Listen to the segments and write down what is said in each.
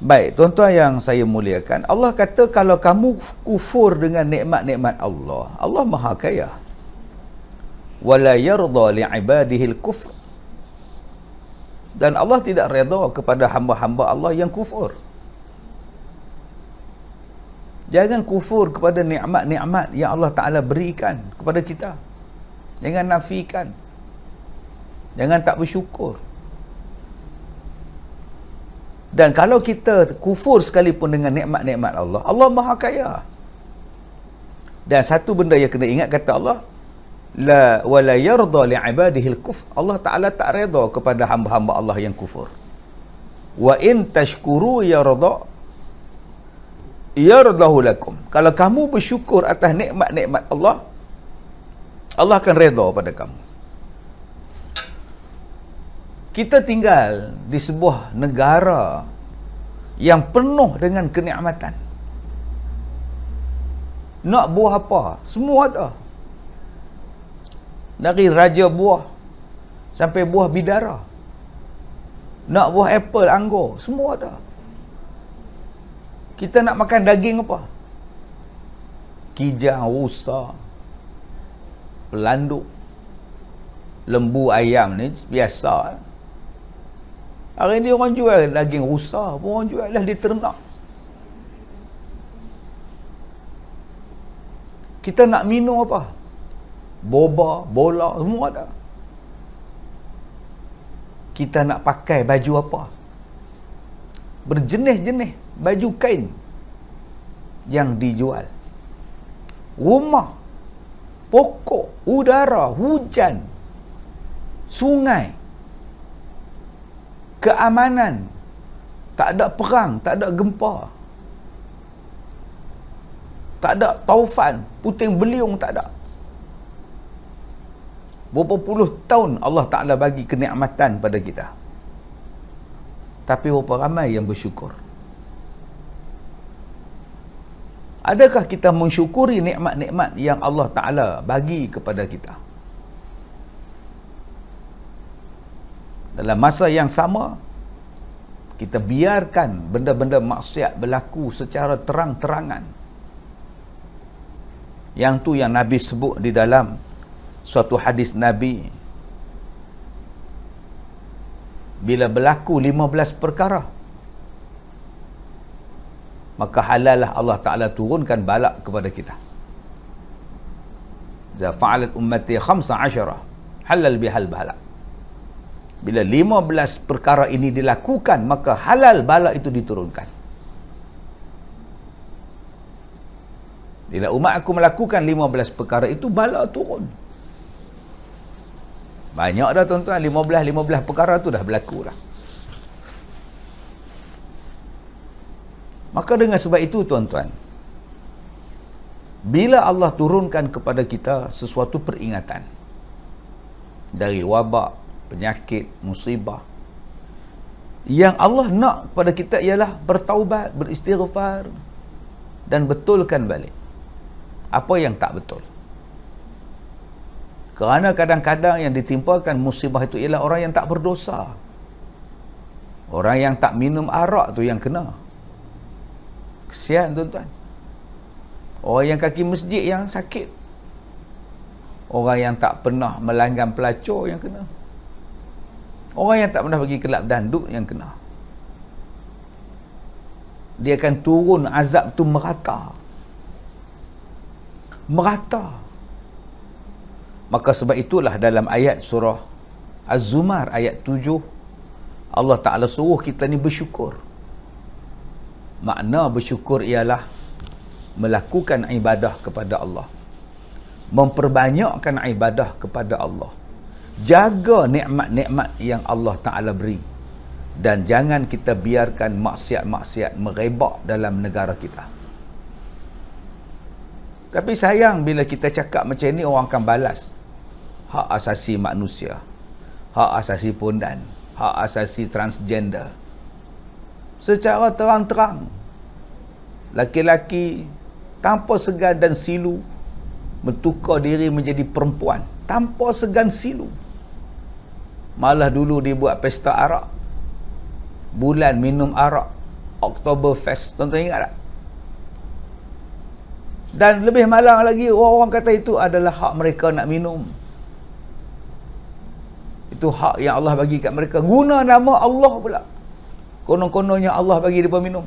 Baik, tuan-tuan yang saya muliakan, Allah kata kalau kamu kufur dengan nikmat-nikmat Allah, Allah Maha Kaya. Wala yarda li'ibadihi al-kufr. Dan Allah tidak redha kepada hamba-hamba Allah yang kufur. Jangan kufur kepada nikmat-nikmat yang Allah Ta'ala berikan kepada kita. Jangan nafikan. Jangan tak bersyukur. Dan kalau kita kufur sekalipun dengan nikmat-nikmat Allah, Allah Maha Kaya. Dan satu benda yang kena ingat, kata Allah, la wala yarda li'ibadihi al-kufr. Allah Ta'ala tak redha kepada hamba-hamba Allah yang kufur. Wa in tashkuru yardahu lakum. Kalau kamu bersyukur atas nikmat-nikmat Allah, Allah akan redha pada kamu. Kita tinggal di sebuah negara yang penuh dengan kenikmatan. Nak buah apa? Semua ada. Dari raja buah sampai buah bidara. Nak buah apple, anggur, semua ada. Kita nak makan daging apa? Kijang, rusa, pelanduk, lembu, ayam ni biasa. Hari ni orang jual daging rusa pun orang jual lah di ternak. Kita nak minum apa? Boba, bola, semua ada. Kita nak pakai baju apa? Berjenis-jenis baju kain yang dijual. Rumah, pokok, udara, hujan, sungai, keamanan, tak ada perang, tak ada gempa, tak ada taufan, puting beliung, tak ada. Berapa puluh tahun Allah Ta'ala bagi kenikmatan pada kita, tapi berapa ramai yang bersyukur? Adakah kita mensyukuri nikmat-nikmat yang Allah Ta'ala bagi kepada kita? Dalam masa yang sama, kita biarkan benda-benda maksiat berlaku secara terang-terangan. Yang tu yang Nabi sebut di dalam suatu hadis Nabi, bila berlaku 15 perkara, maka halallah Allah Ta'ala turunkan balak kepada kita. Za fa'alat ummati 15 halal bihal balak. Bila 15 perkara ini dilakukan, maka halal balak itu diturunkan. Bila umat aku melakukan 15 perkara itu, balak turun. Banyak dah tuan-tuan, 15 perkara tu dah berlaku dah. Maka dengan sebab itu tuan-tuan, bila Allah turunkan kepada kita sesuatu peringatan dari wabak, penyakit, musibah, yang Allah nak kepada kita ialah bertaubat, beristighfar dan betulkan balik apa yang tak betul. Kerana kadang-kadang yang ditimpakan musibah itu ialah orang yang tak berdosa. Orang yang tak minum arak tu yang kena. Kesian tuan-tuan. Orang yang kaki masjid yang sakit. Orang yang tak pernah melanggan pelacur yang kena. Orang yang tak pernah pergi kelab dandut yang kena. Dia akan turun azab tu merata. Merata. Maka sebab itulah dalam ayat surah Az-Zumar ayat 7, Allah Ta'ala suruh kita ni bersyukur. Makna bersyukur ialah melakukan ibadah kepada Allah, memperbanyakkan ibadah kepada Allah, jaga nikmat-nikmat yang Allah Ta'ala beri, dan jangan kita biarkan maksiat-maksiat merebak dalam negara kita. Tapi sayang bila kita cakap macam ni, orang akan balas. Hak asasi manusia, hak asasi pondan, hak asasi transgender. Secara terang-terang, laki-laki tanpa segan dan silu bertukar diri menjadi perempuan tanpa segan silu. Malah dulu dibuat pesta arak, bulan minum arak, Oktoberfest. Tuan-tuan ingat tak? Dan lebih malang lagi, orang-orang kata itu adalah hak mereka nak minum. Itu hak yang Allah bagi kat mereka. Guna nama Allah pula. Konon-kononnya Allah bagi mereka minum.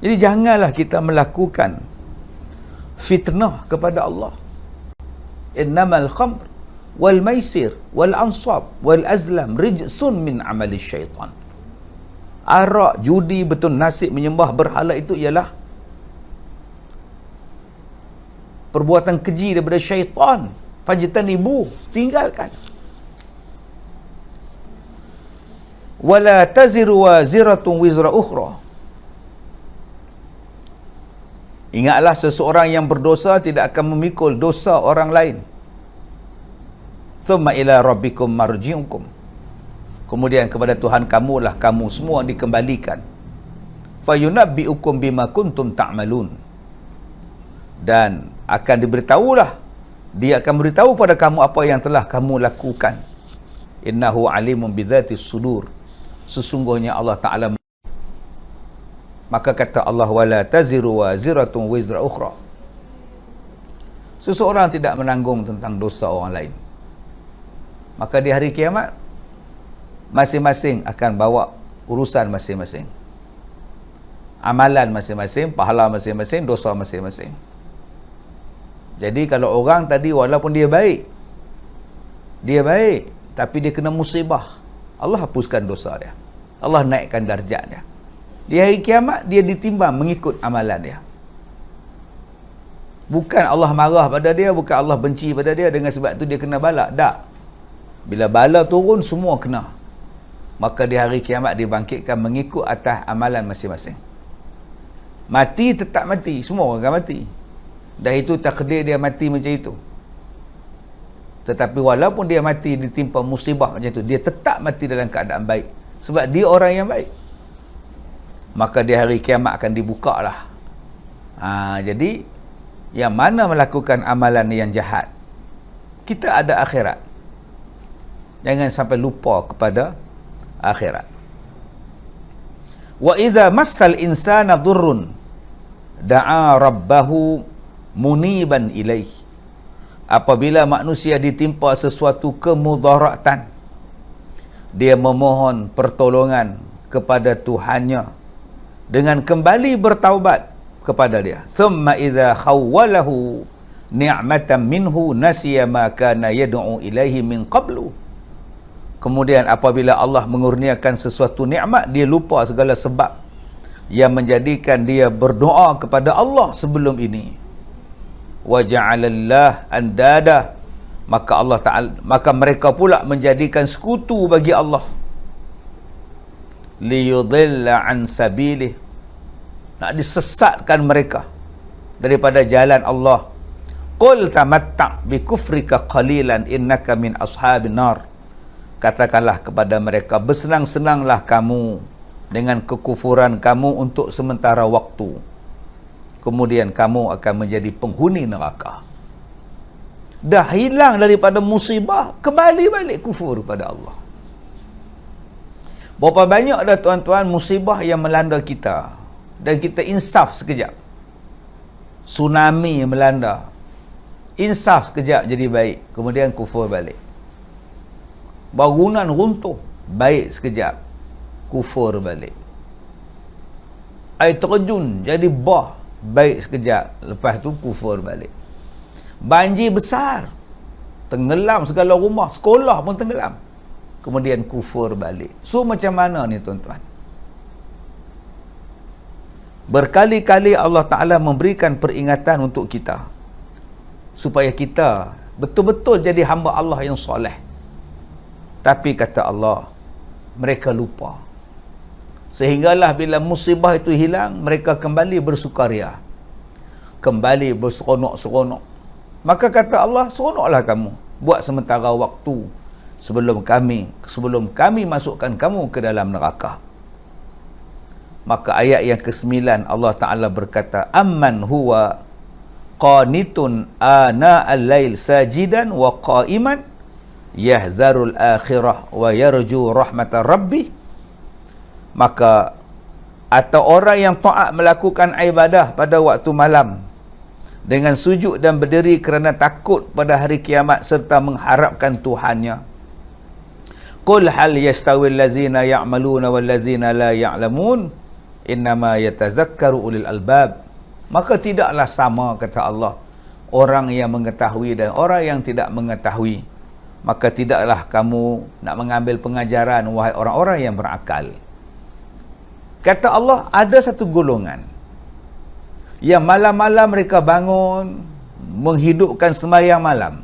Jadi janganlah kita melakukan fitnah kepada Allah. Innamal khamr wal maisir wal ansab wal azlam rijsun min amali syaitan. Arak, judi, betul nasib, menyembah berhala itu ialah perbuatan keji daripada syaitan. Fajtanibu, tinggalkan. Wala taziru waziratun wizra ukhra. Ingatlah, seseorang yang berdosa tidak akan memikul dosa orang lain. Thumma ila rabbikum marji'ukum. Kemudian kepada Tuhan kamulah kamu semua dikembalikan. Fayunabbi'ukum bima kuntum ta'malun. Dan akan diberitahulah, dia akan beritahu pada kamu apa yang telah kamu lakukan. Innahu alimun bidzatis sudur. Sesungguhnya Allah Ta'ala. Maka kata Allah, wala taziru waziratun wizra ukhra. Seseorang tidak menanggung tentang dosa orang lain. Maka di hari kiamat, masing-masing akan bawa urusan masing-masing. Amalan masing-masing, pahala masing-masing, dosa masing-masing. Jadi kalau orang tadi walaupun dia baik, tapi dia kena musibah, Allah hapuskan dosa dia. Allah naikkan darjat dia. Di hari kiamat dia ditimbang mengikut amalan dia. Bukan Allah marah pada dia, bukan Allah benci pada dia, dengan sebab itu dia kena bala. Tak. Bila bala turun, semua kena. Maka di hari kiamat dibangkitkan mengikut atas amalan masing-masing. Mati tetap mati, semua orang akan mati. Dah itu takdir dia mati macam itu. Tetapi walaupun dia mati ditimpa musibah macam itu, dia tetap mati dalam keadaan baik. Sebab dia orang yang baik. Maka di hari kiamat akan dibuka lah. Jadi, yang mana melakukan amalan yang jahat, kita ada akhirat. Jangan sampai lupa kepada akhirat. Wa idza massal insana dhurrun da'a rabbahu muniban ilaih. Apabila manusia ditimpa sesuatu kemudaratan, dia memohon pertolongan kepada Tuhannya dengan kembali bertaubat kepada dia. Thumma idza khawwalahu ni'matan minhu nasiya ma kana yad'u ilaihi min qablu. Kemudian apabila Allah mengurniakan sesuatu nikmat, dia lupa segala sebab yang menjadikan dia berdoa kepada Allah sebelum ini. Wa ja'alallah andada, maka Allah Ta'ala, maka mereka pula menjadikan sekutu bagi Allah. Liyudilla an sabilih, nak disesatkan mereka daripada jalan Allah. Qul tamatta' bi kufrika qalilan innaka min ashabin nar. Katakanlah kepada mereka, bersenang-senanglah kamu dengan kekufuran kamu untuk sementara waktu. Kemudian kamu akan menjadi penghuni neraka. Dah hilang daripada musibah, kembali balik kufur pada Allah. Berapa banyak dah tuan-tuan musibah yang melanda kita, dan kita insaf sekejap. Tsunami yang melanda, insaf sekejap jadi baik, kemudian kufur balik. Bangunan runtuh, baik sekejap, kufur balik. Air terjun jadi bah, baik sekejap, lepas tu kufur balik. Banjir besar, tenggelam segala rumah, sekolah pun tenggelam, kemudian kufur balik. So macam mana ni tuan-tuan? Berkali-kali Allah Ta'ala memberikan peringatan untuk kita, supaya kita betul-betul jadi hamba Allah yang soleh. Tapi kata Allah, mereka lupa. Sehinggalah bila musibah itu hilang, mereka kembali bersukaria, kembali berseronok-seronok. Maka kata Allah, seronoklah kamu, buat sementara waktu sebelum kami masukkan kamu ke dalam neraka. Maka ayat yang ke-9 Allah Ta'ala berkata, amman huwa qanitun ana al-lail sajidan wa qa'iman yahdharul akhirah wa yarju rahmata rabbih. Maka atau orang yang taat melakukan ibadah pada waktu malam dengan sujud dan berdiri kerana takut pada hari kiamat serta mengharapkan Tuhannya. Qul hal yastawil ladzina ya'maluna wal ladzina la ya'lamun innama yatazakkaru ulil albab. Maka tidaklah sama, kata Allah, orang yang mengetahui dan orang yang tidak mengetahui. Maka tidaklah kamu nak mengambil pengajaran, wahai orang-orang yang berakal. Kata Allah, ada satu golongan yang malam-malam mereka bangun menghidupkan sembahyang malam.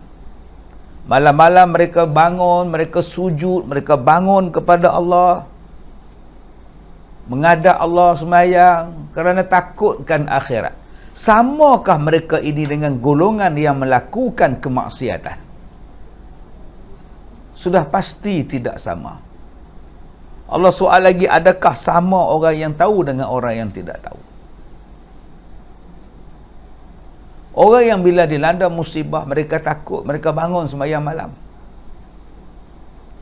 Malam-malam mereka bangun, mereka sujud, mereka bangun kepada Allah, menghadap Allah sembahyang kerana takutkan akhirat. Samakah mereka ini dengan golongan yang melakukan kemaksiatan? Sudah pasti tidak sama. Allah soal lagi, adakah sama orang yang tahu dengan orang yang tidak tahu? Orang yang bila dilanda musibah, mereka takut, mereka bangun sembahyang malam.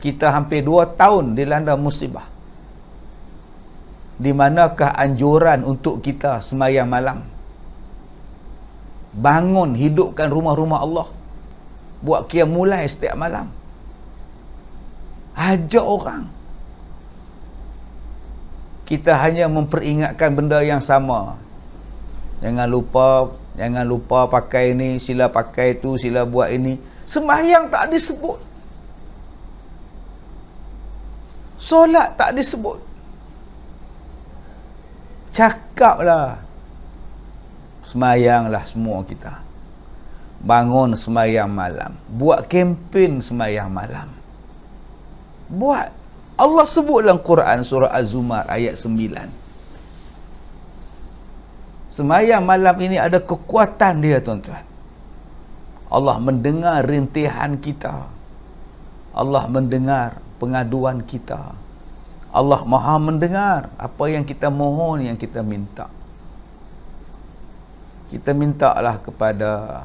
Kita hampir 2 tahun dilanda musibah. Di manakah anjuran untuk kita sembahyang malam? Bangun, hidupkan rumah-rumah Allah. Buat qiyam mulai setiap malam. Ajak orang. Kita hanya memperingatkan benda yang sama. Jangan lupa pakai ini, sila pakai itu, sila buat ini. Sembahyang tak disebut. Solat tak disebut. Cakaplah. Sembahyanglah semua kita. Bangun sembahyang malam. Buat kempen sembahyang malam. Buat. Allah sebut dalam Quran surah Az-Zumar ayat 9. Sembahyang malam ini ada kekuatan dia, tuan-tuan. Allah mendengar rintihan kita. Allah mendengar pengaduan kita. Allah Maha mendengar apa yang kita mohon, yang kita minta. Kita mintalah kepada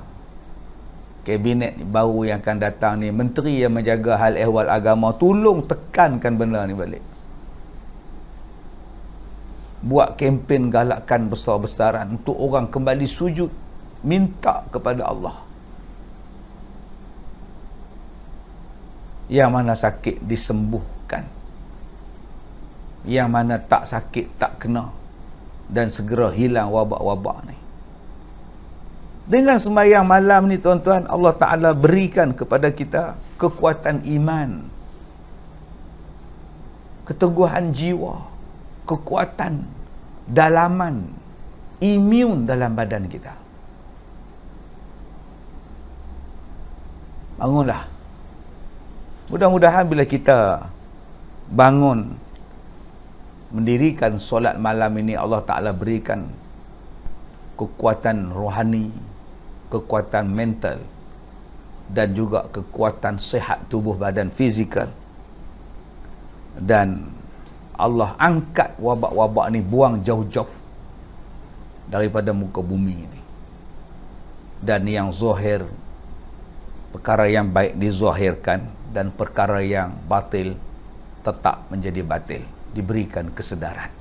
kabinet baru yang akan datang ni, menteri yang menjaga hal ehwal agama, tolong tekankan benda ni balik. Buat kempen galakkan besar-besaran untuk orang kembali sujud, minta kepada Allah. Yang mana sakit disembuhkan, yang mana tak sakit tak kena, dan segera hilang wabak-wabak ni. Dengan sembahyang malam ni, tuan-tuan, Allah Ta'ala berikan kepada kita kekuatan iman, keteguhan jiwa, kekuatan dalaman, imun dalam badan kita. Bangunlah. Mudah-mudahan bila kita bangun mendirikan solat malam ini, Allah Ta'ala berikan kekuatan rohani, kekuatan mental, dan juga kekuatan sihat tubuh badan fizikal. Dan Allah angkat wabak-wabak ni, buang jauh-jauh daripada muka bumi ini. Dan yang zahir, perkara yang baik dizahirkan, dan perkara yang batil tetap menjadi batil. Diberikan kesedaran.